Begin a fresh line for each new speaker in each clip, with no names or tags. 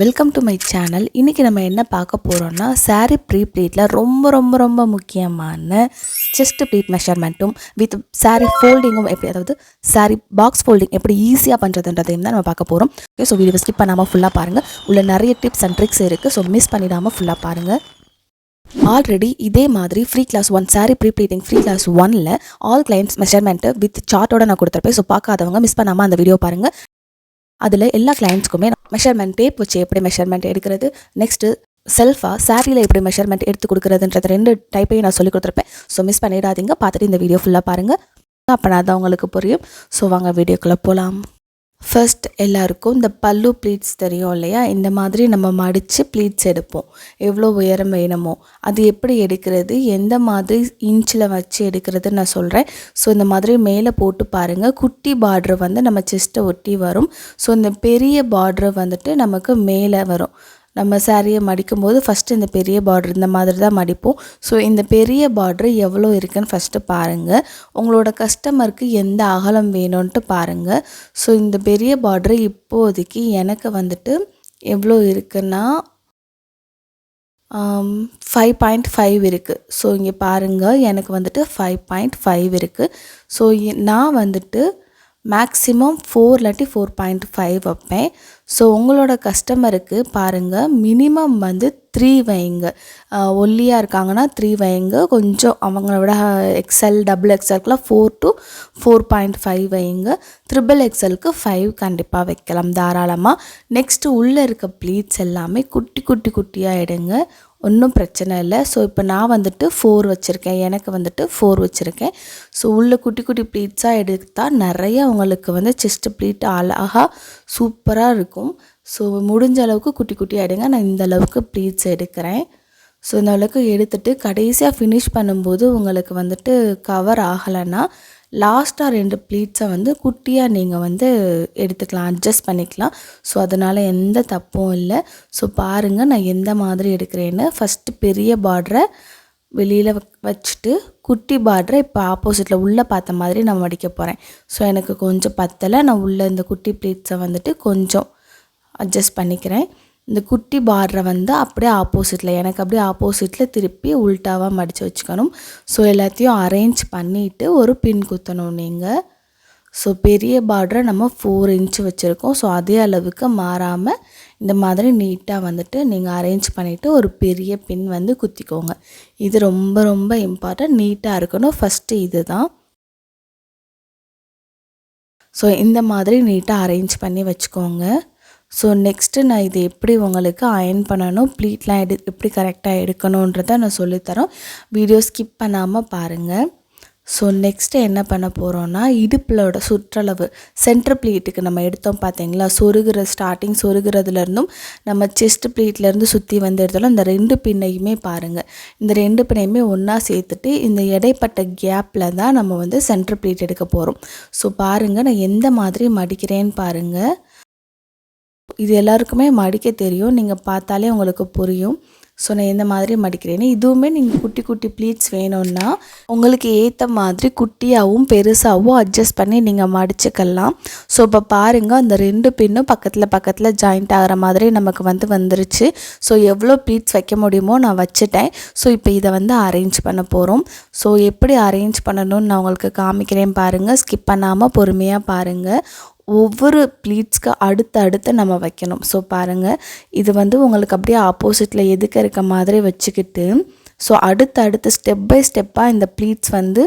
Welcome to my channel. இன்றைக்கி நம்ம என்ன பார்க்க போகிறோம்னா சாரீ ப்ரீ ப்ளீட்டில் ரொம்ப முக்கியமான செஸ்ட் ப்ளீட் மெஷர்மெண்ட்டும் வித் சாரீ ஃபோல்டிங்கும் எப்படி, அதாவது சாரீ பாக்ஸ் ஃபோல்டிங் எப்படி ஈஸியாக பண்ணுறதுன்றதையும் தான் நம்ம பார்க்க போகிறோம். ஓகே, ஸோ வீடியோ ஸ்கிப் பண்ணாமல் ஃபுல்லாக பாருங்கள். உள்ள நிறைய டிப்ஸ் அண்ட் ட்ரிக்ஸ் இருக்குது, ஸோ மிஸ் பண்ணிடாமல் ஃபுல்லாக பாருங்கள். ஆல்ரெடி இதே மாதிரி free class 1 sorry pre pleating free class 1ல் ஆல் கிளைண்ட்ஸ் மெஷர்மெண்ட்டு வித் சார்ட்டோட நான் கொடுத்துருப்பேன். ஸோ பார்க்காதவங்க மிஸ் பண்ணாமல் அந்த வீடியோ பாருங்கள். அதில் எல்லா கிளைண்ட்ஸ்க்குமே மெஷர்மெண்ட் டேப் வச்சு எப்படி மெஷர்மெண்ட் எடுக்கிறது, நெக்ஸ்ட்டு செல்ஃபாக சாரியில் எப்படி மெஷர்மெண்ட் எடுத்து கொடுக்குறதுன்றது 2 டைப்பையும் நான் சொல்லி கொடுத்துருப்பேன். ஸோ மிஸ் பண்ணிடாதீங்க, பார்த்துட்டு இந்த வீடியோ ஃபுல்லாக பாருங்கள். அப்போ தான் உங்களுக்கு புரியும். ஸோ வாங்க வீடியோக்குள்ளே போகலாம். ஃபர்ஸ்ட் எல்லாருக்கும் இந்த பல்லு ப்ளீட்ஸ் தெரியும் இல்லையா? இந்த மாதிரி நம்ம மடித்து ப்ளீட்ஸ் எடுப்போம். எவ்வளோ உயரம் வேணுமோ அது எப்படி எடுக்கிறது, எந்த மாதிரி இன்ச்சில் வச்சு எடுக்கிறதுன்னு நான் சொல்கிறேன். ஸோ இந்த மாதிரி மேலே போட்டு பாருங்கள். குட்டி பார்ட்ரு வந்து நம்ம செஸ்ட்டை ஒட்டி வரும். ஸோ இந்த பெரிய பார்ட்ரு வந்துட்டு நமக்கு மேலே வரும். நம்ம சாரியை மடிக்கும்போது ஃபஸ்ட்டு இந்த பெரிய பார்டர் இந்த மாதிரி தான் மடிப்போம். ஸோ இந்த பெரிய பார்டர் எவ்வளோ இருக்குன்னு ஃபஸ்ட்டு பாருங்கள். உங்களோட கஸ்டமருக்கு எந்த அகலம் வேணும்ன்ட்டு பாருங்கள். ஸோ இந்த பெரிய பார்டர் இப்போதைக்கு எனக்கு வந்துட்டு எவ்வளோ இருக்குன்னா 5.5 இருக்குது. ஸோ இங்கே பாருங்கள், எனக்கு வந்துட்டு 5.5 இருக்குது. ஸோ நான் வந்துட்டு மேக்ஸிமம் 4 இல்லாட்டி 4.5 வைப்பேன். ஸோ உங்களோட கஸ்டமருக்கு பாருங்கள், மினிமம் வந்து 3 வைங்க. ஒல்லியாக இருக்காங்கன்னா 3 வைங்க. கொஞ்சம் அவங்கள விட எக்ஸ்எல் டபுள் எக்ஸ்எல்க்குலாம் 4 to 4.5 வைங்க. ட்ரிபிள் எக்ஸ்எல்க்கு 5 கண்டிப்பாக வைக்கலாம் தாராளமாக. நெக்ஸ்ட்டு உள்ளே இருக்க ப்ளீட்ஸ் எல்லாமே குட்டியாக எடுங்க, ஒன்றும் பிரச்சனை இல்லை. ஸோ இப்போ நான் வந்துட்டு 4 வச்சுருக்கேன், எனக்கு வந்துட்டு 4 வச்சுருக்கேன். ஸோ உள்ள குட்டி ப்ளீட்ஸாக எடுத்தால் நிறைய உங்களுக்கு வந்து செஸ்ட் ப்ளீட் அழகாக சூப்பராக இருக்கும். ஸோ முடிஞ்ச அளவுக்கு குட்டியாக எடுங்க. நான் இந்த அளவுக்கு ப்ளீட்ஸ் எடுக்கிறேன். ஸோ இந்த அளவுக்கு எடுத்துகிட்டு கடைசியாக ஃபினிஷ் பண்ணும்போது உங்களுக்கு வந்துட்டு கவர் ஆகலைன்னா லாஸ்ட்டாக 2 ப்ளீட்ஸை வந்து குட்டியாக நீங்கள் வந்து எடுத்துக்கலாம், அட்ஜஸ்ட் பண்ணிக்கலாம். ஸோ அதனால் எந்த தப்பும் இல்லை. ஸோ பாருங்கள் நான் எந்த மாதிரி எடுக்கிறேன்னு. ஃபஸ்ட்டு பெரிய பார்டரை வெளியில் வச்சுட்டு குட்டி பார்டரை இப்போ ஆப்போசிட்டில் உள்ளே பார்த்த மாதிரி நான் மடிக்க போகிறேன். ஸோ எனக்கு கொஞ்சம் பத்தலை, நான் உள்ளே இந்த குட்டி ப்ளீட்ஸை வந்துட்டு கொஞ்சம் அட்ஜஸ்ட் பண்ணிக்கிறேன். இந்த குட்டி பார்டரை வந்து அப்படியே ஆப்போசிட்டில், எனக்கு அப்படியே ஆப்போசிட்டில் திருப்பி உல்ட்டாவாக மடித்து வச்சுக்கணும். ஸோ எல்லாத்தையும் அரேஞ்ச் பண்ணிவிட்டு ஒரு பின் குத்தணும் நீங்கள். ஸோ பெரிய பார்டரை நம்ம 4 இன்ச்சு வச்சுருக்கோம். ஸோ அதே அளவுக்கு மாறாமல் இந்த மாதிரி நீட்டாக வந்துட்டு நீங்கள் அரேஞ்ச் பண்ணிவிட்டு ஒரு பெரிய பின் வந்து குத்திக்கோங்க. இது ரொம்ப இம்பார்ட்டன்ட், நீட்டாக இருக்கணும். ஃபஸ்ட்டு இது தான். ஸோ இந்த மாதிரி நீட்டாக அரேஞ்ச் பண்ணி வச்சுக்கோங்க. ஸோ நெக்ஸ்ட்டு நான் இது எப்படி உங்களுக்கு அயர்ன் பண்ணணும், ப்ளீட்லாம் எப்படி கரெக்டாக எடுக்கணுன்றதை நான் சொல்லித்தரோம். வீடியோ ஸ்கிப் பண்ணாமல் பாருங்கள். ஸோ நெக்ஸ்ட்டு என்ன பண்ண போகிறோன்னா, இடுப்பிலோட சுற்றளவு சென்டர் ப்ளீட்டுக்கு நம்ம எடுத்தோம் பார்த்தீங்களா, ஸ்டார்டிங் சொருகிறதுலேருந்தும் நம்ம செஸ்ட் ப்ளீட்லேருந்து சுற்றி வந்து எடுத்தாலும் இந்த 2 பின்னையுமே பாருங்கள். இந்த 2 பின்னையுமே ஒன்றா சேர்த்துட்டு இந்த இடைப்பட்ட கேப்பில் தான் நம்ம வந்து சென்டர் ப்ளீட் எடுக்க போகிறோம். ஸோ பாருங்கள் நான் எந்த மாதிரி மடிக்கிறேன்னு பாருங்கள். இது எல்லாருக்குமே மடிக்க தெரியும், நீங்கள் பார்த்தாலே உங்களுக்கு புரியும். ஸோ நான் எந்த மாதிரி மடிக்கிறேன்னு. இதுவுமே நீங்கள் குட்டி ப்ளீட்ஸ் வேணும்னா உங்களுக்கு ஏற்ற மாதிரி குட்டியாகவும் பெருசாகவும் அட்ஜஸ்ட் பண்ணி நீங்கள் மடிச்சுக்கலாம். ஸோ இப்போ பாருங்கள், அந்த 2 பின்னும் பக்கத்தில் ஜாயிண்ட் ஆகிற மாதிரி நமக்கு வந்துருச்சு. ஸோ எவ்வளோ ப்ளீட்ஸ் வைக்க முடியுமோ நான் வச்சுட்டேன். ஸோ இப்போ இதை வந்து அரேஞ்ச் பண்ண போகிறோம். ஸோ எப்படி அரேஞ்ச் பண்ணணும்னு நான் உங்களுக்கு காமிக்கிறேன் பாருங்கள். ஸ்கிப் பண்ணாமல் பொறுமையாக பாருங்கள். ஒவ்வொரு ப்ளீட்ஸ்க்கு அடுத்து நம்ம வைக்கணும். ஸோ பாருங்கள், இது வந்து உங்களுக்கு அப்படியே ஆப்போசிட்டில் எதுக்க இருக்க மாதிரி வச்சுக்கிட்டு, ஸோ அடுத்து ஸ்டெப் பை ஸ்டெப்பாக இந்த ப்ளீட்ஸ் வந்து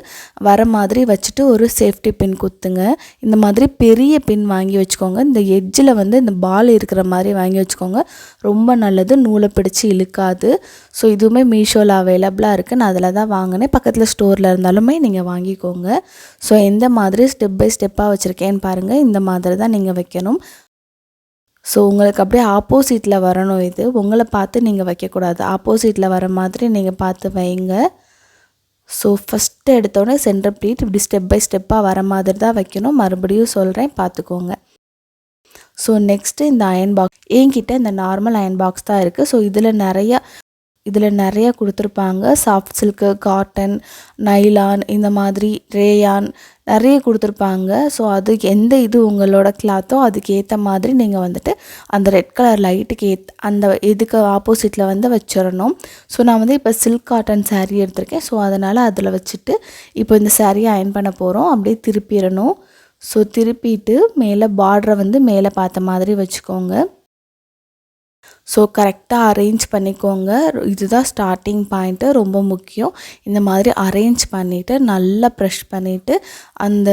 வர மாதிரி வச்சுட்டு ஒரு சேஃப்டி பின் குத்துங்க. இந்த மாதிரி பெரிய பின் வாங்கி வச்சுக்கோங்க. இந்த எட்ஜில் வந்து இந்த பால் இருக்கிற மாதிரி வாங்கி வச்சுக்கோங்க, ரொம்ப நல்லது, நூலை பிடிச்சி இழுக்காது. ஸோ இதுவுமே மீஷோவில் அவைலபிளாக இருக்குது, நான் அதில் தான் வாங்கினேன். பக்கத்தில் ஸ்டோரில் இருந்தாலுமே நீங்கள் வாங்கிக்கோங்க. ஸோ எந்த மாதிரி ஸ்டெப் பை ஸ்டெப்பாக வச்சுருக்கேன்னு பாருங்கள். இந்த மாதிரி தான் நீங்கள் வைக்கணும். ஸோ உங்களுக்கு அப்படியே ஆப்போசிட்டில் வரணும், இது உங்களை பார்த்து நீங்கள் வைக்கக்கூடாது, ஆப்போசிட்டில் வர மாதிரி நீங்கள் பார்த்து வைங்க. ஸோ ஃபஸ்ட்டு எடுத்தோடனே சென்டர் ப்ளீட் இப்படி ஸ்டெப் பை ஸ்டெப்பாக வர மாதிரி தான் வைக்கணும். மறுபடியும் சொல்கிறேன், பார்த்துக்கோங்க. ஸோ நெக்ஸ்ட்டு இந்த அயன் பாக்ஸ், என்கிட்ட இந்த நார்மல் அயன் பாக்ஸ் தான் இருக்குது. ஸோ இதில் நிறையா கொடுத்துருப்பாங்க. சாஃப்ட் சில்க்கு, காட்டன், நைலான், இந்த மாதிரி ரேயான், நிறைய கொடுத்துருப்பாங்க. ஸோ அதுக்கு எந்த இது உங்களோட கிளாத்தோ அதுக்கு ஏற்ற மாதிரி நீங்கள் வந்துட்டு அந்த ரெட் கலர் லைட்டுக்கு அந்த இதுக்கு ஆப்போசிட்டில் வந்து வச்சிடணும். ஸோ நான் வந்து இப்போ சில்க் காட்டன் சாரீ எடுத்திருக்கேன். ஸோ அதனால் அதில் வச்சுட்டு இப்போ இந்த சாரியை அயர்ன் பண்ண போகிறோம். அப்படியே திருப்பிடணும். ஸோ திருப்பிட்டு மேலே பார்டரை வந்து மேலே பார்த்த மாதிரி வச்சுக்கோங்க. ஸோ கரெக்டாக அரேஞ்ச் பண்ணிக்கோங்க. இதுதான் ஸ்டார்டிங் பாயிண்ட்டு, ரொம்ப முக்கியம். இந்த மாதிரி அரேஞ்ச் பண்ணிவிட்டு நல்லா ப்ரெஷ் பண்ணிவிட்டு அந்த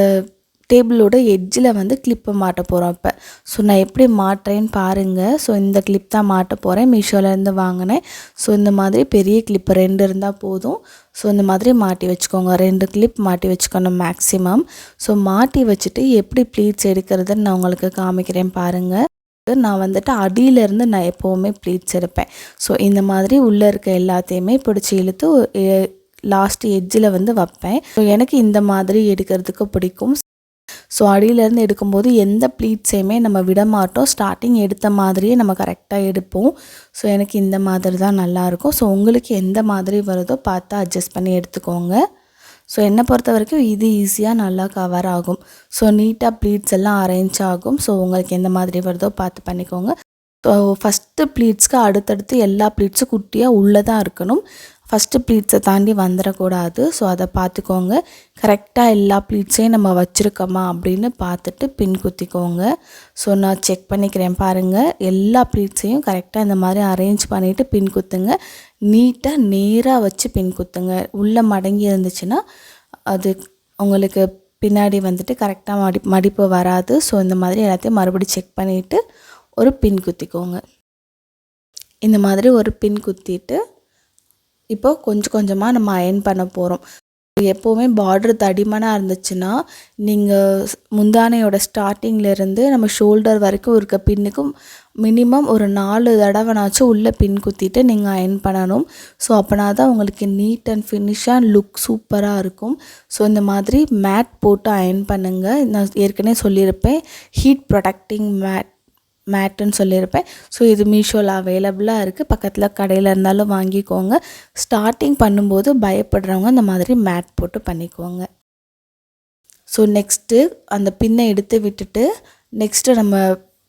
டேபிளோட எட்ஜில் வந்து கிளிப்பை மாட்ட போகிறோம் இப்போ. ஸோ நான் எப்படி மாட்டுறேன்னு பாருங்கள். ஸோ இந்த கிளிப் தான் மாட்ட போகிறேன், மீஷோலேருந்து வாங்கினேன். ஸோ இந்த மாதிரி பெரிய கிளிப்பு 2 இருந்தால் போதும். ஸோ இந்த மாதிரி மாட்டி வச்சுக்கோங்க. 2 கிளிப் மாட்டி வச்சுக்கணும் மேக்ஸிமம். ஸோ மாட்டி வச்சுட்டு எப்படி ப்ளீட்ஸ் எடுக்கிறதுன்னு நான் உங்களுக்கு காமிக்கிறேன் பாருங்கள். நான் வந்துட்டு அடியிலேருந்து நான் எப்போவுமே ப்ளீட்ஸ் எடுப்பேன். ஸோ இந்த மாதிரி உள்ளே இருக்க எல்லாத்தையுமே பிடிச்சி இழுத்து லாஸ்ட் எட்ஜில் வந்து வைப்பேன். ஸோ எனக்கு இந்த மாதிரி எடுக்கிறதுக்கு பிடிக்கும். ஸோ அடியிலேருந்து எடுக்கும்போது எந்த ப்ளீட்ஸையுமே நம்ம விட மாட்டோம். ஸ்டார்டிங் எடுத்த மாதிரியே நம்ம கரெக்டாக எடுப்போம். ஸோ எனக்கு இந்த மாதிரி தான் நல்லாயிருக்கும். ஸோ உங்களுக்கு எந்த மாதிரி வருதோ பார்த்து அட்ஜஸ்ட் பண்ணி எடுத்துக்கோங்க. ஸோ என்னை பொறுத்த வரைக்கும் இது ஈஸியாக நல்லா கவர் ஆகும். ஸோ நீட்டாக ப்ளீட்ஸ் எல்லாம் அரேஞ்ச் ஆகும். ஸோ உங்களுக்கு எந்த மாதிரி வருதோ பார்த்து பண்ணிக்கோங்க. ஸோ ஃபஸ்ட்டு ப்ளீட்ஸ்க்கு அடுத்தடுத்து எல்லா ப்ளீட்ஸும் குட்டியாக உள்ளே தான் இருக்கணும். ஃபஸ்ட்டு ப்ளீட்ஸை தாண்டி வந்துடக்கூடாது. ஸோ அதை பார்த்துக்கோங்க. கரெக்டாக எல்லா ப்ளீட்ஸையும் நம்ம வச்சுருக்கோமா அப்படின்னு பார்த்துட்டு பின் குத்திக்கோங்க. ஸோ நான் செக் பண்ணிக்கிறேன் பாருங்கள். எல்லா ப்ளீட்ஸையும் கரெக்டாக இந்த மாதிரி அரேஞ்ச் பண்ணிவிட்டு பின் குத்துங்க. நீட்டாக நேராக வச்சு பின் குத்துங்க. உள்ளே மடங்கி இருந்துச்சுன்னா அது உங்களுக்கு பின்னாடி வந்துட்டு கரெக்டாக மடிப்பு வராது. ஸோ இந்த மாதிரி எல்லாத்தையும் மறுபடியும் செக் பண்ணிவிட்டு ஒரு பின் குத்திக்கோங்க. இந்த மாதிரி ஒரு பின் குத்திட்டு இப்போ கொஞ்சம் கொஞ்சமாக நம்ம அயர்ன் பண்ண போகிறோம். எப்போவுமே பார்டர் தடிமனாக இருந்துச்சுன்னா நீங்கள் முந்தானையோட ஸ்டார்டிங்லேருந்து நம்ம ஷோல்டர் வரைக்கும் இருக்க பின்னுக்கும் மினிமம் ஒரு 4 தடவைனாச்சும் உள்ளே பின் குத்திட்டு நீங்கள் அயர்ன் பண்ணணும். ஸோ அப்போனா தான் உங்களுக்கு நீட் அண்ட் ஃபினிஷாக லுக் சூப்பராக இருக்கும். ஸோ இந்த மாதிரி மேட் போட்டு அயர்ன் பண்ணுங்கள். நான் ஏற்கனவே சொல்லியிருப்பேன், ஹீட் ப்ரொடெக்டிங் மேட்டுன்னு சொல்லியிருப்பேன். ஸோ இது மீஷோவில் அவைலபிளாக இருக்குது. பக்கத்தில் கடையில் இருந்தாலும் வாங்கிக்கோங்க. ஸ்டார்டிங் பண்ணும்போது பயப்படுறவங்க இந்த மாதிரி மேட் போட்டு பண்ணிக்கோங்க. ஸோ நெக்ஸ்ட்டு அந்த பின்னை எடுத்து விட்டுட்டு நெக்ஸ்ட்டு நம்ம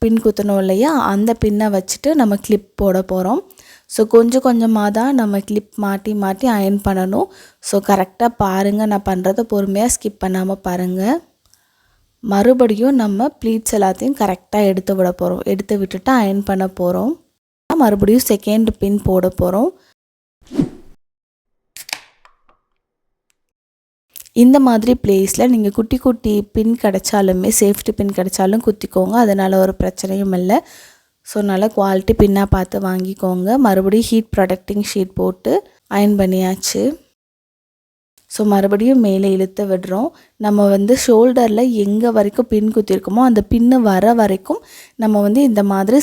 பின் குத்தணும் இல்லையா, அந்த பின்னை வச்சுட்டு நம்ம கிளிப் போட போகிறோம். ஸோ கொஞ்சம் கொஞ்சமாக தான் நம்ம கிளிப் மாட்டி மாட்டி அயர்ன் பண்ணணும். ஸோ கரெக்டாக பாருங்கள். நான் பண்ணுறதை பொறுமையாக ஸ்கிப் பண்ணாமல் பாருங்கள். மறுபடியும் நம்ம ப்ளீட்ஸ் எல்லாத்தையும் கரெக்டாக எடுத்து விட போகிறோம். எடுத்து விட்டுட்டு அயர்ன் பண்ண போகிறோம். மறுபடியும் செகண்ட் பின் போட போகிறோம். இந்த மாதிரி பிளேஸில் நீங்கள் குட்டி குட்டி பின் கிடைச்சாலுமே, சேஃப்டி பின் கிடைச்சாலும் குத்திக்கோங்க. அதனால் ஒரு பிரச்சனையும் இல்லை. ஸோ நல்லா குவாலிட்டி பின்னாக பார்த்து வாங்கிக்கோங்க. மறுபடியும் ஹீட் ப்ரொடெக்டிங் ஷீட் போட்டு அயர்ன் பண்ணியாச்சு. ஸோ மறுபடியும் மேலே இழுத்து விடுறோம். நம்ம வந்து ஷோல்டரில் எங்கே வரைக்கும் பின் குத்திருக்கோமோ அந்த பின்னு வர வரைக்கும் நம்ம வந்து இந்த மாதிரி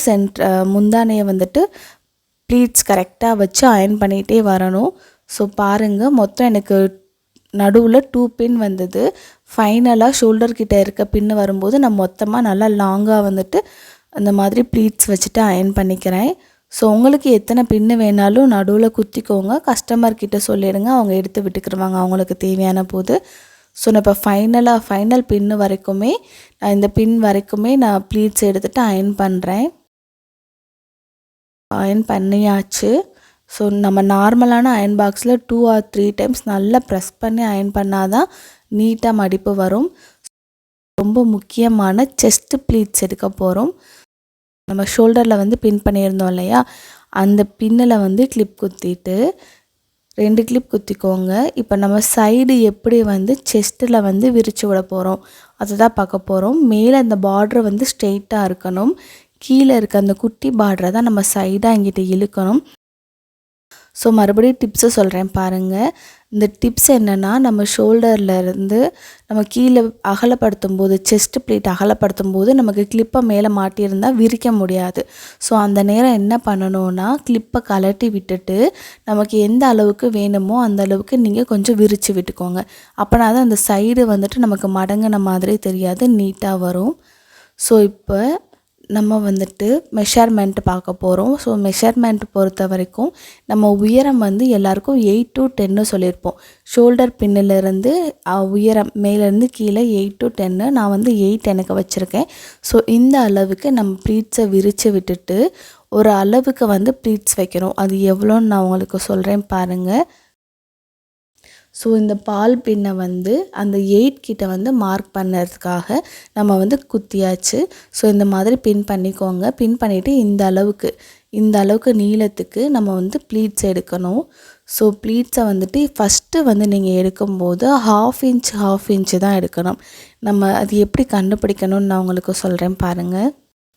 முந்தானையை வந்துட்டு ப்ளீட்ஸ் கரெக்டாக வச்சு அயர்ன் பண்ணிகிட்டே வரணும். ஸோ பாருங்கள், மொத்தம் எனக்கு நடுவில் 2 பின் வந்தது. ஃபைனலாக ஷோல்டர்கிட்ட இருக்க பின்னு வரும்போது நான் மொத்தமாக நல்லா லாங்காக வந்துட்டு அந்த மாதிரி ப்ளீட்ஸ் வச்சுட்டு அயர்ன் பண்ணிக்கிறேன். ஸோ உங்களுக்கு எத்தனை பின்னு வேணாலும் நடுவில் குத்திக்கோங்க. கஸ்டமர்கிட்ட சொல்லிடுங்க, அவங்க எடுத்து விட்டுக்கிடுவாங்க அவங்களுக்கு தேவையான போது. ஸோ நான் இப்போ ஃபைனல் பின்னு வரைக்குமே இந்த பின் வரைக்குமே நான் ப்ளீட்ஸ் எடுத்துகிட்டு அயர்ன் பண்ணுறேன். அயர்ன் பண்ணியாச்சு. ஸோ நம்ம நார்மலான அயர்ன் பாக்ஸில் 2 or 3 டைம்ஸ் நல்லா ப்ரெஸ் பண்ணி அயர்ன் பண்ணால் தான் நீட்டாக மடிப்பு வரும். ரொம்ப முக்கியமான செஸ்ட் ப்ளீட்ஸ் எடுக்க போகிறோம். நம்ம ஷோல்டரில் வந்து பின் பண்ணியிருந்தோம் இல்லையா, அந்த பின்னில் வந்து கிளிப் குத்திட்டு 2 கிளிப் குத்திக்கோங்க. இப்போ நம்ம சைடு எப்படி வந்து செஸ்ட்டில் வந்து விரித்து விட போகிறோம் அதுதான் பார்க்க போகிறோம். மேலே அந்த பார்டர் வந்து ஸ்ட்ரெயிட்டாக இருக்கணும். கீழே இருக்க அந்த குட்டி பார்டரை தான் நம்ம சைடாக இங்கிட்ட இழுக்கணும். ஸோ மறுபடியும் டிப்ஸை சொல்கிறேன் பாருங்கள். இந்த டிப்ஸ் என்னென்னா, நம்ம ஷோல்டர்லேருந்து நம்ம கீழே அகலப்படுத்தும் போது, செஸ்ட் ப்ளீட் அகலப்படுத்தும் போது நமக்கு கிளிப்பை மேலே மாட்டியிருந்தால் விரிக்க முடியாது. ஸோ அந்த நேரம் என்ன பண்ணணும்னா, கிளிப்பை கலட்டி விட்டுட்டு நமக்கு எந்த அளவுக்கு வேணுமோ அந்த அளவுக்கு நீங்கள் கொஞ்சம் விரித்து விட்டுக்கோங்க. அப்போனா தான் அந்த சைடு வந்துட்டு நமக்கு மடங்கின மாதிரி தெரியாது, நீட்டாக வரும். ஸோ இப்போ நம்ம வந்துட்டு மெஷர்மெண்ட் பார்க்க போகிறோம். ஸோ மெஷர்மெண்ட் பொறுத்த வரைக்கும் நம்ம உயரம் வந்து எல்லாருக்கும் 8 to 10 சொல்லியிருப்போம். ஷோல்டர் பின்னிலிருந்து உயரம் மேலேருந்து கீழே 8 to 10, நான் வந்து 8 எனக்கு வச்சுருக்கேன். ஸோ இந்த அளவுக்கு நம்ம ப்ளீட்ஸை விரித்து விட்டுட்டு ஒரு அளவுக்கு வந்து ப்ளீட்ஸ் வைக்கணும். அது எவ்வளோன்னு நான் உங்களுக்கு சொல்கிறேன் பாருங்கள். ஸோ இந்த பால் பின்னை வந்து அந்த 8 கிட்ட வந்து மார்க் பண்ணுறதுக்காக நம்ம வந்து குத்தியாச்சு. ஸோ இந்த மாதிரி பின் பண்ணிக்கோங்க. பின் பண்ணிவிட்டு இந்த அளவுக்கு நீளத்துக்கு நம்ம வந்து ப்ளீட்ஸ் எடுக்கணும். ஸோ ப்ளீட்ஸை வந்துட்டு ஃபஸ்ட்டு வந்து நீங்கள் எடுக்கும்போது ஹாஃப் இன்ச் தான் எடுக்கணும். நம்ம அது எப்படி கண்டுபிடிக்கணும்னு நான் உங்களுக்கு சொல்கிறேன் பாருங்கள்.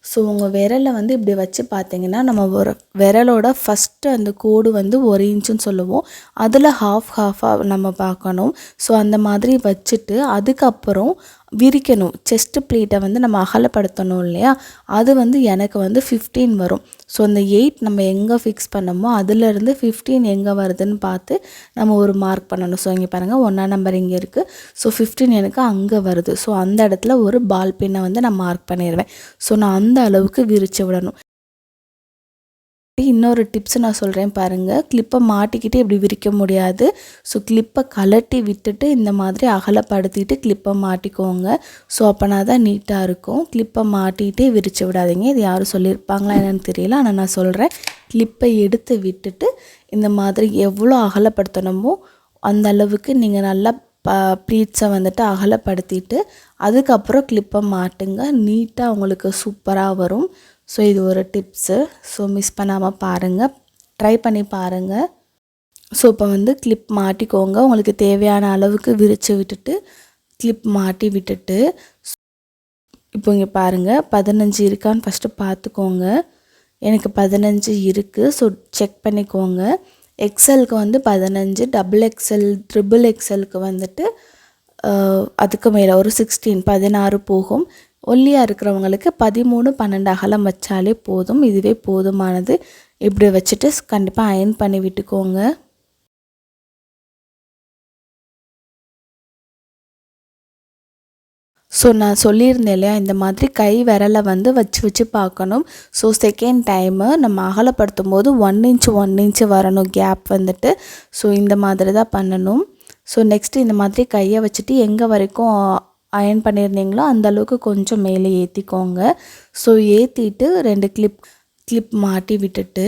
ஸோ உங்கள் விரலை வந்து இப்படி வச்சு பார்த்தீங்கன்னா நம்ம ஒரு விரலோட ஃபஸ்ட்டு அந்த கோடு வந்து 1 இன்ச்சுன்னு சொல்லுவோம். அதில் ஹாஃபாக நம்ம பார்க்கணும். ஸோ அந்த மாதிரி வச்சுட்டு அதுக்கப்புறம் விரிக்கணும். செஸ்ட் ப்ளீட்டை வந்து நம்ம அகலப்படுத்தணும் இல்லையா, அது வந்து எனக்கு வந்து 15 வரும். ஸோ அந்த 8 நம்ம எங்கே ஃபிக்ஸ் பண்ணமோ அதிலேருந்து 15 எங்கே வருதுன்னு பார்த்து நம்ம ஒரு மார்க் பண்ணணும். ஸோ இங்கே பாருங்கள் 1ஆம் நம்பர் இங்கே இருக்குது. ஸோ 15 எனக்கு அங்கே வருது. ஸோ அந்த இடத்துல ஒரு பால் பின்னை வந்து நான் மார்க் பண்ணிடுவேன். ஸோ நான் அந்த அளவுக்கு விரித்து விடணும். இன்னொரு டிப்ஸ் நான் சொல்கிறேன் பாருங்கள். கிளிப்பை மாட்டிக்கிட்டு இப்படி விரிக்க முடியாது. ஸோ கிளிப்பை கலட்டி விட்டுட்டு இந்த மாதிரி அகலப்படுத்திட்டு கிளிப்பை மாட்டிக்கோங்க. ஸோ அப்போனா தான் நீட்டாக இருக்கும். கிளிப்பை மாட்டிகிட்டே விரித்து விடாதீங்க. இது யாரும் சொல்லியிருப்பாங்களா என்னன்னு தெரியல, ஆனால் நான் சொல்கிறேன். கிளிப்பை எடுத்து விட்டுட்டு இந்த மாதிரி எவ்வளோ அகலப்படுத்தணுமோ அந்த அளவுக்கு நீங்கள் நல்லா ப்ளீட்ஸை வந்துட்டு அகலப்படுத்திட்டு அதுக்கப்புறம் கிளிப்பை மாட்டுங்க. நீட்டாக உங்களுக்கு சூப்பராக வரும். ஸோ இது ஒரு டிப்ஸு. ஸோ மிஸ் பண்ணாமல் பாருங்கள், ட்ரை பண்ணி பாருங்கள். ஸோ இப்போ வந்து கிளிப் மாட்டிக்கோங்க. உங்களுக்கு தேவையான அளவுக்கு விரித்து விட்டுட்டு கிளிப் மாட்டி விட்டுட்டு இப்போ இங்கே பாருங்கள் 15 இருக்கான்னு ஃபஸ்ட்டு பார்த்துக்கோங்க. எனக்கு 15 இருக்குது. ஸோ செக் பண்ணிக்கோங்க. எக்ஸலுக்கு வந்து 15, டபுள் எக்ஸல் ட்ரிபிள் எக்ஸலுக்கு வந்துட்டு அதுக்கு மேலே ஒரு 16 போகும். ஒல்லியாக இருக்கிறவங்களுக்கு 13, 12 அகலம் வச்சாலே போதும். இதுவே போதுமானது. இப்படி வச்சுட்டு கண்டிப்பாக அயர்ன் பண்ணி விட்டுக்கோங்க. ஸோ நான் சொல்லியிருந்தேன் இல்லையா, இந்த மாதிரி கை விரலை வந்து வச்சு பார்க்கணும். ஸோ செகண்ட் டைமு நம்ம அகலப்படுத்தும் போது 1 இன்ச் வரணும் கேப் வந்துட்டு. ஸோ இந்த மாதிரி தான் பண்ணணும். ஸோ நெக்ஸ்ட்டு இந்த மாதிரி கையை வச்சுட்டு எங்கே வரைக்கும் அயர்ன் பண்ணியிருந்தீங்களோ அந்த அளவுக்கு கொஞ்சம் மேலே ஏற்றிக்கோங்க. ஸோ ஏற்றிட்டு 2 கிளிப் மாட்டி விட்டுட்டு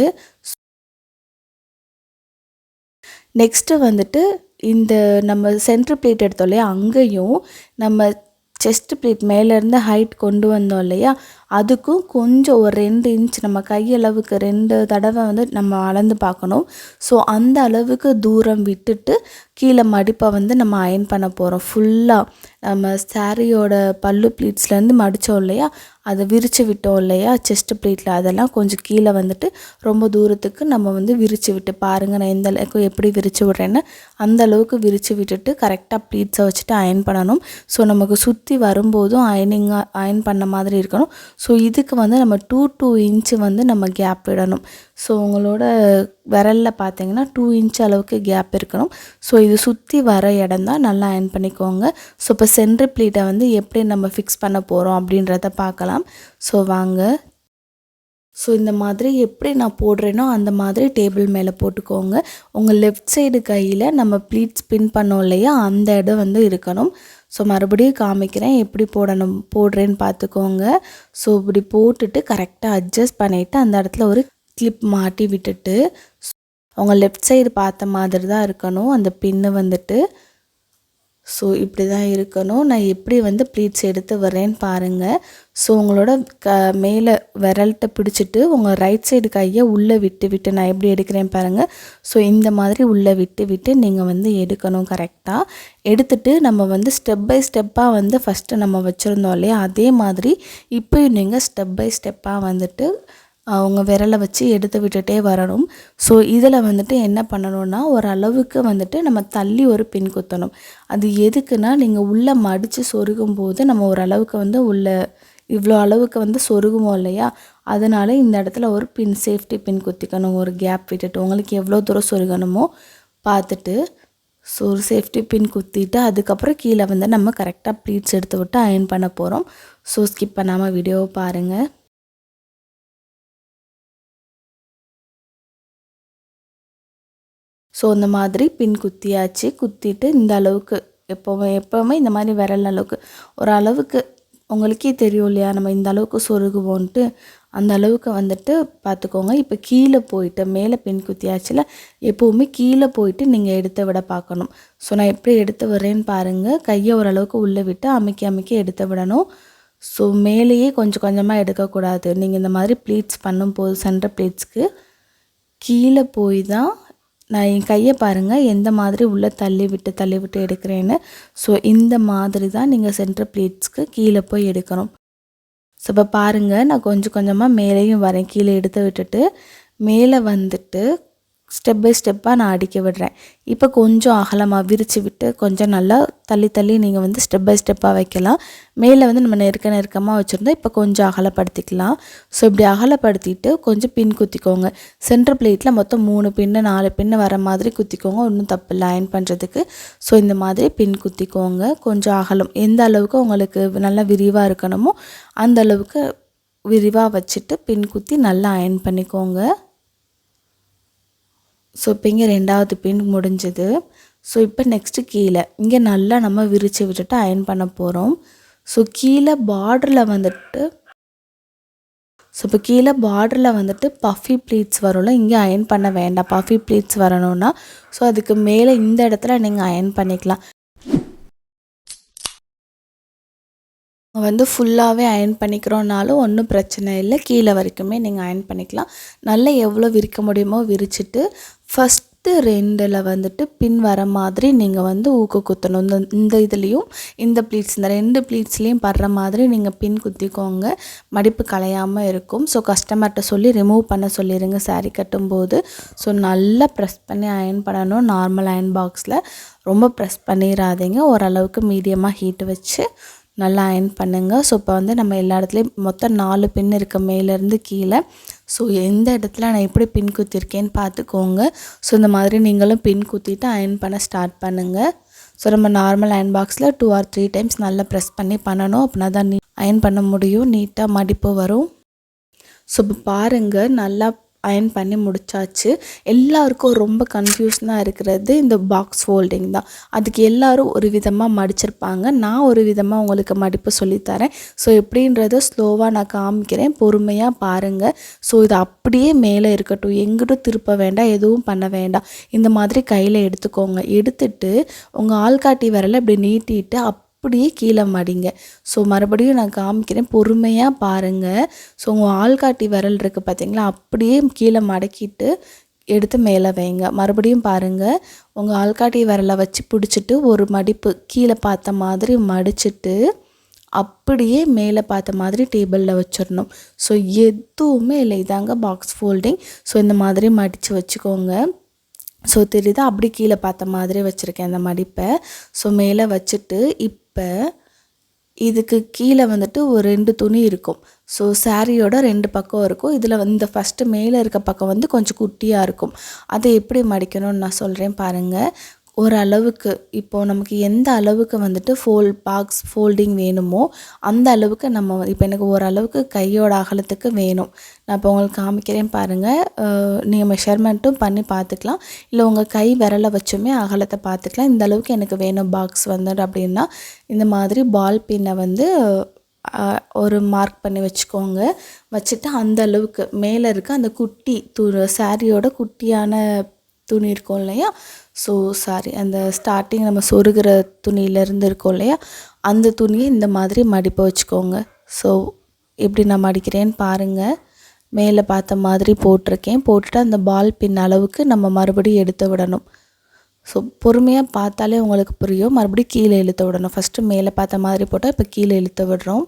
நெக்ஸ்ட்டு வந்துட்டு இந்த நம்ம சென்டர் பிளேட் எடுத்தோம் இல்லையா, அங்கேயும் நம்ம செஸ்ட் பிளேட் மேலேருந்து ஹைட் கொண்டு வந்தோம் இல்லையா, அதுக்கும் கொஞ்சம் ஒரு 2 இன்ச் நம்ம கையளவுக்கு 2 தடவை வந்து நம்ம அளந்து பார்க்கணும். ஸோ அந்த அளவுக்கு தூரம் விட்டுட்டு கீழே மடிப்பை வந்து நம்ம அயர்ன் பண்ண போகிறோம். ஃபுல்லாக நம்ம சாரியோட பல்லு ப்ளீட்ஸ்லேருந்து மடித்தோம் இல்லையா, அதை விரித்து விட்டோம் இல்லையா செஸ்ட் ப்ளீட்டில், அதெல்லாம் கொஞ்சம் கீழே வந்துட்டு ரொம்ப தூரத்துக்கு நம்ம வந்து விரித்து விட்டு பாருங்கள். நான் எந்த அளவுக்கு எப்படி விரித்து விட்றேன்னு அந்த அளவுக்கு விரித்து விட்டுட்டு கரெக்டாக ப்ளீட்ஸை வச்சுட்டு அயர்ன் பண்ணணும். ஸோ நமக்கு சுற்றி வரும்போதும் அயர்ன் பண்ண மாதிரி இருக்கணும். ஸோ இதுக்கு வந்து நம்ம 2 இன்ச்சு வந்து நம்ம கேப் விடணும். ஸோ உங்களோட விரலில் பார்த்தீங்கன்னா 2 இன்ச் அளவுக்கு கேப் இருக்கணும். ஸோ இது சுற்றி வர இடம் தான், நல்லா அயர்ன் பண்ணிக்கோங்க. ஸோ இப்போ சென்டர் ப்ளீட்டை வந்து எப்படி நம்ம ஃபிக்ஸ் பண்ண போகிறோம் அப்படின்றத பார்க்கலாம். ஸோ வாங்க. ஸோ இந்த மாதிரி எப்படி நான் போடுறேனோ அந்த மாதிரி டேபிள் மேலே போட்டுக்கோங்க. உங்கள் லெஃப்ட் சைடு கையில் நம்ம ப்ளீட்ஸ் பின் பண்ணோம் இல்லையா, அந்த இடம் வந்து இருக்கணும். ஸோ மறுபடியும் காமிக்கிறேன் எப்படி போடுறேன்னு பார்த்துக்கோங்க. ஸோ இப்படி போட்டுட்டு கரெக்டாக அட்ஜஸ்ட் பண்ணிவிட்டு அந்த இடத்துல ஒரு கிளிப் மாட்டி விட்டுட்டு உங்கள் லெஃப்ட் சைடு பார்த்த மாதிரி தான் இருக்கணும் அந்த பின்னு வந்துட்டு. ஸோ இப்படி தான் இருக்கணும். நான் எப்படி வந்து ப்ளீட்ஸ் எடுத்து வரேன்னு பாருங்கள். ஸோ உங்களோட மேலே விரல்கிட்ட பிடிச்சிட்டு உங்கள் ரைட் சைடு கையை உள்ளே விட்டு நான் எப்படி எடுக்கிறேன் பாருங்கள். ஸோ இந்த மாதிரி உள்ளே விட்டு நீங்கள் வந்து எடுக்கணும். கரெக்டாக எடுத்துகிட்டு நம்ம வந்து ஸ்டெப் பை ஸ்டெப்பாக வந்து ஃபஸ்ட்டு நம்ம வச்சுருந்தோம் இல்லையா, அதே மாதிரி இப்போயும் நீங்கள் ஸ்டெப் பை ஸ்டெப்பாக வந்துட்டு அவங்க விரலை வச்சு எடுத்து விட்டுட்டே வரணும். ஸோ இதில் வந்துட்டு என்ன பண்ணணும்னா ஒரு அளவுக்கு வந்துட்டு நம்ம தள்ளி ஒரு பின் குத்தணும். அது எதுக்குன்னா நீங்கள் உள்ளே மடித்து சொருகும் போது நம்ம ஒரு அளவுக்கு வந்து இவ்வளோ அளவுக்கு வந்து சொருகுவோம் இல்லையா, அதனால் இந்த இடத்துல ஒரு பின் சேஃப்டி பின் குத்திக்கணும். ஒரு கேப் விட்டுட்டு உங்களுக்கு எவ்வளோ தூரம் சொருகணுமோ பார்த்துட்டு ஸோ ஒரு சேஃப்டி பின் குத்திட்டு அதுக்கப்புறம் கீழே வந்து நம்ம கரெக்டாக ப்ளீட்ஸ் எடுத்து விட்டு அயர்ன் பண்ண போகிறோம். ஸோ ஸ்கிப் பண்ணாமல் வீடியோவை பாருங்கள். ஸோ இந்த மாதிரி பின் குத்தியாச்சு. குத்திட்டு இந்த அளவுக்கு எப்போவுமே இந்த மாதிரி விரல் அளவுக்கு ஒரு அளவுக்கு உங்களுக்கே தெரியும் இல்லையா, நம்ம இந்த அளவுக்கு சொருகுவோன்ட்டு, அந்த அளவுக்கு வந்துட்டு பார்த்துக்கோங்க. இப்போ கீழே போயிட்டு மேலே பின் குத்தியாச்சுல, எப்போவுமே கீழே போயிட்டு நீங்கள் எடுத்து விட பார்க்கணும். ஸோ நான் எப்படி எடுத்து விட்றேன்னு பாருங்கள். கையை ஓரளவுக்கு உள்ளே விட்டு அமுக்கி எடுத்து விடணும். ஸோ மேலேயே கொஞ்சம் கொஞ்சமாக எடுக்கக்கூடாது. நீங்கள் இந்த மாதிரி ப்ளீட்ஸ் பண்ணும்போது சென்டர் ப்ளீட்ஸ்க்கு கீழே போய் தான் நான் என் கையை பாருங்கள் எந்த மாதிரி உள்ளே தள்ளி விட்டு எடுக்கிறேன்னு. ஸோ இந்த மாதிரி தான் நீங்கள் சென்டர் ப்ளீட்ஸ்க்கு கீழே போய் எடுக்கணும். ஸோ இப்போ பாருங்கள், நான் கொஞ்சம் கொஞ்சமாக மேலேயும் வரேன். கீழே எடுத்து விட்டுட்டு மேலே வந்துட்டு ஸ்டெப் பை ஸ்டெப்பாக நான் அடிக்க விடுறேன். இப்போ கொஞ்சம் அகலமாக விரித்து விட்டு கொஞ்சம் நல்லா தள்ளி நீங்கள் வந்து ஸ்டெப் பை ஸ்டெப்பாக வைக்கலாம். மேலே வந்து நம்ம நெருக்கமாக வச்சுருந்தோம். இப்போ கொஞ்சம் அகலப்படுத்திக்கலாம். ஸோ இப்படி அகலப்படுத்திட்டு கொஞ்சம் பின் குத்திக்கோங்க. சென்டர் பிளேட்டில் மொத்தம் 3 பின்னு 4 பின்னு வர மாதிரி குத்திக்கோங்க. ஒன்றும் தப்பு இல்லை அயன் பண்ணுறதுக்கு. ஸோ இந்த மாதிரி பின் குத்திக்கோங்க. கொஞ்சம் அகலம் எந்த அளவுக்கு உங்களுக்கு நல்லா விரிவாக இருக்கணுமோ அந்த அளவுக்கு விரிவாக வச்சுட்டு பின் குத்தி நல்லா அயன் பண்ணிக்கோங்க. ஸோ இப்போ இங்கே 2வது பின் முடிஞ்சது. ஸோ இப்போ நெக்ஸ்ட்டு கீழே இங்கே நல்லா நம்ம விரித்து விட்டுட்டு அயன் பண்ண போகிறோம். ஸோ கீழே பார்டரில் வந்துட்டு பஃபி ப்ளீட்ஸ் வரும்ல, இங்கே அயன் பண்ண வேண்டாம். பஃபி ப்ளீட்ஸ் வரணும்னா ஸோ அதுக்கு மேலே இந்த இடத்துல நீங்கள் அயன் பண்ணிக்கலாம். வந்து ஃபுல்லாகவே அயன் பண்ணிக்கிறோன்னாலும் ஒன்றும் பிரச்சனை இல்லை. கீழே வரைக்குமே நீங்கள் அயன் பண்ணிக்கலாம். நல்லா எவ்வளோ விரிக்க முடியுமோ விரிச்சிட்டு ஃபஸ்ட்டு 2ல் வந்துட்டு பின் வர மாதிரி நீங்கள் வந்து ஊக்க குத்தணும். இந்த இதுலேயும் இந்த ப்ளீட்ஸ் இந்த 2 ப்ளீட்ஸ்லேயும் படுற மாதிரி நீங்கள் பின் குத்திக்கோங்க. மடிப்பு கலையாமல் இருக்கும். ஸோ கஸ்டமர்கிட்ட சொல்லி ரிமூவ் பண்ண சொல்லிடுங்க சாரீ கட்டும்போது. ஸோ நல்லா ப்ரெஸ் பண்ணி அயன் பண்ணணும். நார்மல் அயன் பாக்ஸில் ரொம்ப ப்ரெஸ் பண்ணிடாதீங்க. ஓரளவுக்கு மீடியமாக ஹீட்டு வச்சு நல்லா அயன் பண்ணுங்கள். ஸோ இப்போ வந்து நம்ம எல்லா இடத்துலையும் மொத்தம் 4 பின் இருக்க மேலேருந்து கீழே. ஸோ எந்த இடத்துல நான் எப்படி பின் குத்திருக்கேன்னு பார்த்துக்கோங்க. ஸோ இந்த மாதிரி நீங்களும் பின் குத்திட்டு அயன் பண்ண ஸ்டார்ட் பண்ணுங்கள். ஸோ நம்ம நார்மல் அயன் பாக்ஸில் 2 or 3 டைம்ஸ் நல்லா ப்ரெஸ் பண்ணணும். அப்படின்னா தான் அயன் பண்ண முடியும். நீட்டாக மடிப்பு வரும். ஸோ இப்போ பாருங்கள், நல்லா அயன் பண்ணி முடிச்சாச்சு. எல்லாருக்கும் ரொம்ப கன்ஃபியூஷனாக இருக்கிறது இந்த பாக்ஸ் ஃபோல்டிங் தான். அதுக்கு எல்லோரும் ஒரு விதமாக மடிச்சிருப்பாங்க. நான் ஒரு விதமாக உங்களுக்கு மடிப்பு சொல்லித்தரேன். ஸோ எப்படின்றத ஸ்லோவாக நான் காமிக்கிறேன், பொறுமையாக பாருங்கள். ஸோ இது அப்படியே மேலே இருக்கட்டும், எங்கிட்டும் திருப்ப வேண்டாம், எதுவும் பண்ண வேண்டாம். இந்த மாதிரி கையில் எடுத்துக்கோங்க. எடுத்துட்டு உங்கள் ஆள்காட்டி விரலை இப்படி நீட்டிட்டு அப்படியே கீழே மடிங்க. ஸோ மறுபடியும் நான் காமிக்கிறேன், பொறுமையாக பாருங்கள். ஸோ உங்கள் ஆள்காட்டி விரல் இருக்குது பார்த்தீங்களா, அப்படியே கீழே மடக்கிட்டு எடுத்து மேலே வைங்க. மறுபடியும் பாருங்கள், உங்கள் ஆள்காட்டி விரலை வச்சு பிடிச்சிட்டு ஒரு மடிப்பு கீழே பார்த்த மாதிரி மடிச்சிட்டு அப்படியே மேலே பார்த்த மாதிரி டேபிளில் வச்சிடணும். ஸோ எதுவுமே இல்லை, இதாங்க பாக்ஸ் ஃபோல்டிங். ஸோ இந்த மாதிரி மடித்து வச்சுக்கோங்க. ஸோ தெரியுதா, அப்படி கீழே பார்த்த மாதிரி வச்சுருக்கேன் அந்த மடிப்பை. ஸோ மேலே வச்சுட்டு இப்போ இதுக்கு கீழே வந்துட்டு ஒரு 2 துணி இருக்கும். ஸோ சாரியோட 2 பக்கம் இருக்கும். இதில் வந்து ஃபஸ்ட்டு மேலே இருக்க பக்கம் வந்து கொஞ்சம் குட்டியாக இருக்கும். அதை எப்படி மடிக்கணும்னு நான் சொல்கிறேன் பாருங்கள். ஓரளவுக்கு இப்போது நமக்கு எந்த அளவுக்கு வந்துட்டு பாக்ஸ் ஃபோல்டிங் வேணுமோ அந்த அளவுக்கு நம்ம இப்போ எனக்கு ஓரளவுக்கு கையோட அகலத்துக்கு வேணும். நான் இப்போ உங்களுக்கு காமிக்கிறேன் பாருங்கள். நீங்கள் மெஷர்மெண்ட்டும் பண்ணி பார்த்துக்கலாம், இல்லை உங்கள் கை விரலை வச்சுமே அகலத்தை பார்த்துக்கலாம். இந்த அளவுக்கு எனக்கு வேணும் பாக்ஸ் வந்துட்டு அப்படின்னா இந்த மாதிரி பால் பின்னை வந்து ஒரு மார்க் பண்ணி வச்சுக்கோங்க. வச்சுட்டு அந்த அளவுக்கு மேலே இருக்க அந்த குட்டி சாரியோட குட்டியான துணி இருக்கும் இல்லையா, ஸோ அந்த ஸ்டார்டிங் நம்ம சொருகிற துணியிலேருந்து இருக்கும் இல்லையா, அந்த துணியை இந்த மாதிரி மடிப்பை வச்சுக்கோங்க. ஸோ எப்படி நான் மடிக்கிறேன்னு பாருங்கள். மேலே பார்த்த மாதிரி போட்டிருக்கேன். போட்டுட்டு அந்த பால் பின் அளவுக்கு நம்ம மறுபடியும் எடுத்து விடணும். ஸோ பொறுமையாக பார்த்தாலே உங்களுக்கு புரியும். மறுபடியும் கீழே இழுத்து விடணும். ஃபஸ்ட்டு மேலே பார்த்த மாதிரி போட்டால் இப்போ கீழே இழுத்து விடுறோம்.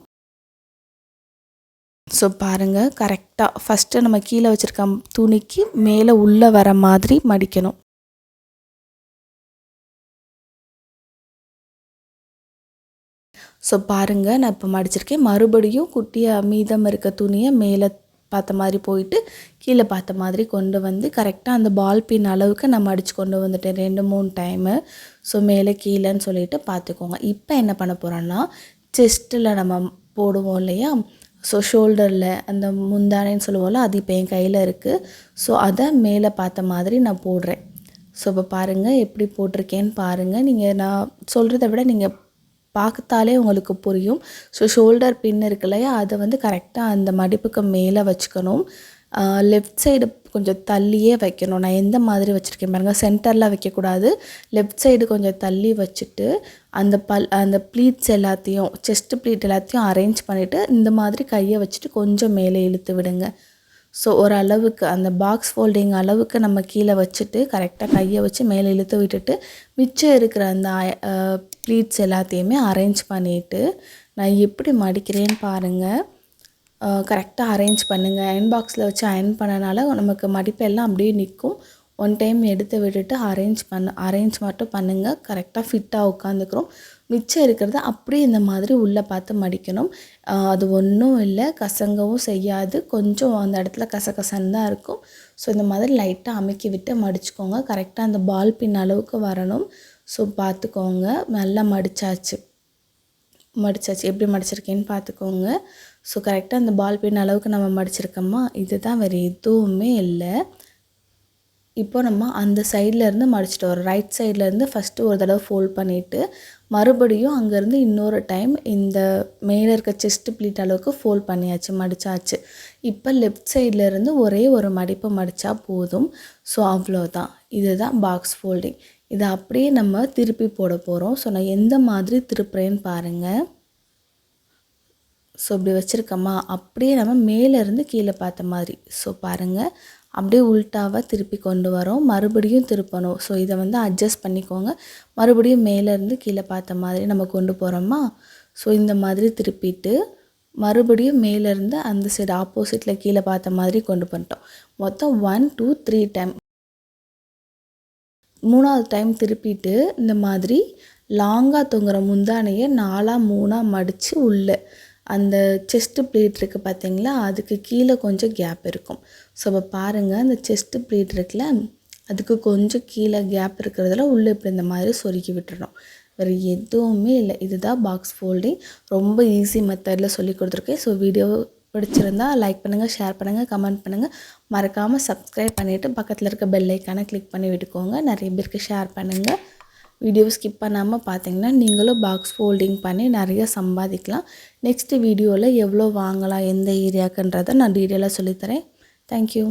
ஸோ பாருங்கள், கரெக்டாக ஃபஸ்ட்டு நம்ம கீழே வச்சுருக்க துணிக்கு மேலே உள்ளே வர மாதிரி மடிக்கணும். ஸோ பாருங்கள், நான் இப்போ மடிச்சிருக்கேன். மறுபடியும் குட்டியாக மீதம் இருக்க துணியை மேலே பார்த்த மாதிரி போயிட்டு கீழே பார்த்த மாதிரி கொண்டு வந்து கரெக்டாக அந்த பால் பின் அளவுக்கு நான் மடித்து கொண்டு வந்துட்டேன் 2-3 டைமு. ஸோ மேலே கீழேன்னு சொல்லிட்டு பார்த்துக்கோங்க. இப்போ என்ன பண்ண போகிறோன்னா, செஸ்ட்டில் நம்ம போடுவோம் இல்லையா, ஸோ ஷோல்டரில் அந்த முந்தானைன்னு சொல்லுவோம்ல, அது இப்போ என் கையில் இருக்குது. ஸோ அதை மேலே பார்த்த மாதிரி நான் போடுறேன். ஸோ இப்போ பாருங்கள் எப்படி போட்டிருக்கேன்னு பாருங்கள். நீங்கள் நான் சொல்கிறத விட நீங்கள் பார்த்தாலே உங்களுக்கு புரியும். ஸோ ஷோல்டர் பின் இருக்கு இல்லையா, அதை வந்து கரெக்டாக அந்த மடிப்புக்கு மேலே வச்சுக்கணும். லெஃப்ட் சைடு கொஞ்சம் தள்ளியே வைக்கணும். நான் எந்த மாதிரி வச்சுருக்கேன் பாருங்கள், சென்டரில் வைக்கக்கூடாது. லெஃப்ட் சைடு கொஞ்சம் தள்ளி வச்சுட்டு அந்த ப்ளீட்ஸ் எல்லாத்தையும், செஸ்ட் ப்ளீட் எல்லாத்தையும் அரேஞ்ச் பண்ணிவிட்டு இந்த மாதிரி கையை வச்சுட்டு கொஞ்சம் மேலே இழுத்து விடுங்க. ஸோ ஓரளவுக்கு அந்த பாக்ஸ் ஃபோல்டிங் அளவுக்கு நம்ம கீழே வச்சுட்டு கரெக்டாக கையை வச்சு மேலே இழுத்து விட்டுட்டு மிச்சம் இருக்கிற அந்த ப்ளீட்ஸ் எல்லாத்தையுமே அரேஞ்ச் பண்ணிவிட்டு நான் எப்படி மடிக்கிறேன்னு பாருங்கள். கரெக்டாக அரேஞ்ச் பண்ணுங்கள். அயன் பாக்ஸில் வச்சு அயன் பண்ணனால நமக்கு மடிப்பெல்லாம் அப்படியே நிற்கும். ஒன் டைம் எடுத்து விட்டுட்டு அரேஞ்ச் மட்டும் பண்ணுங்கள். கரெக்டாக ஃபிட்டாக உட்காந்துக்கிறோம். மிச்சம் இருக்கிறத அப்படியே இந்த மாதிரி உள்ளே பார்த்து மடிக்கணும். அது ஒன்றும் இல்லை, கசங்கவும் செய்யாது. கொஞ்சம் அந்த இடத்துல கசகசன்னு தான் இருக்கும். ஸோ இந்த மாதிரி லைட்டாக அமுக்கி விட்டு மடிச்சுக்கோங்க. கரெக்டாக அந்த பால் பின் அளவுக்கு வரணும். ஸோ பார்த்துக்கோங்க. நல்லா மடித்தாச்சு. எப்படி மடிச்சிருக்கேன்னு பார்த்துக்கோங்க. ஸோ கரெக்டாக அந்த பால் பின் அளவுக்கு நம்ம மடிச்சிருக்கோமா, இதுதான், வேறு எதுவுமே இல்லை. இப்போ நம்ம அந்த சைட்லேருந்து மடிச்சிட்டு வரோம். ரைட் சைட்லேருந்து ஃபஸ்ட்டு ஒரு தடவை ஃபோல்ட் பண்ணிவிட்டு மறுபடியும் அங்கேருந்து இன்னொரு டைம் இந்த மேலே இருக்க செஸ்ட் ப்ளீட் அளவுக்கு ஃபோல்ட் பண்ணியாச்சு, மடித்தாச்சு. இப்போ லெஃப்ட் சைட்லேருந்து ஒரே ஒரு மடிப்பு மடித்தா போதும். ஸோ அவ்வளோதான். இதுதான் பாக்ஸ் ஃபோல்டிங். இதை அப்படியே நம்ம திருப்பி போட போகிறோம். ஸோ நான் எந்த மாதிரி திருப்புறேன்னு பாருங்கள். ஸோ இப்படி வச்சுருக்கோமா, அப்படியே நம்ம மேலேருந்து கீழே பார்த்த மாதிரி. ஸோ பாருங்கள், அப்படியே உல்ட்டாவாக திருப்பி கொண்டு வரோம். மறுபடியும் திருப்பணும். ஸோ இதை வந்து அட்ஜஸ்ட் பண்ணிக்கோங்க. மறுபடியும் மேலேருந்து கீழே பார்த்த மாதிரி நம்ம கொண்டு போகிறோமா. ஸோ இந்த மாதிரி திருப்பிட்டு மறுபடியும் மேலேருந்து அந்த சைடு ஆப்போசிட்டில் கீழே பார்த்த மாதிரி கொண்டு பண்ணிட்டோம். மொத்தம் 1 2 3 டைம். 3ஆவது டைம் திருப்பிட்டு இந்த மாதிரி லாங்காக தொங்குற முந்தானையை 4ஆக 3ஆக மடித்து உள்ளே அந்த செஸ்ட்டு ப்ளீட் இருக்குது பார்த்தீங்களா, அதுக்கு கீழே கொஞ்சம் கேப் இருக்கும். ஸோ இப்போ பாருங்கள், அந்த செஸ்ட்டு ப்ளீட் இருக்குல்ல, அதுக்கு கொஞ்சம் கீழே கேப் இருக்கிறதுல உள்ளே இப்படி இந்த மாதிரி சொருக்கி விட்டுறணும். வேறு எதுவுமே இல்லை. இதுதான் பாக்ஸ் ஃபோல்டிங். ரொம்ப ஈஸி மெத்தடில் சொல்லி கொடுத்துருக்கேன். ஸோ வீடியோ பிடிச்சிருந்தா லைக் பண்ணுங்கள், ஷேர் பண்ணுங்கள், கமெண்ட் பண்ணுங்கள். மறக்காமல் சப்ஸ்கிரைப் பண்ணிவிட்டு பக்கத்தில் இருக்க பெல் ஐக்கானை கிளிக் பண்ணி விட்டுக்கோங்க. நிறைய பேருக்கு ஷேர் பண்ணுங்கள். வீடியோ ஸ்கிப் பண்ணாமல் பார்த்தீங்கன்னா நீங்களும் பாக்ஸ் ஃபோல்டிங் பண்ணி நிறைய சம்பாதிக்கலாம். நெக்ஸ்ட் வீடியோவில் எவ்வளோ வாங்கலாம், எந்த ஏரியாக்குன்றதை நான் டீட்டெயிலாக சொல்லித்தரேன். தேங்க்யூ.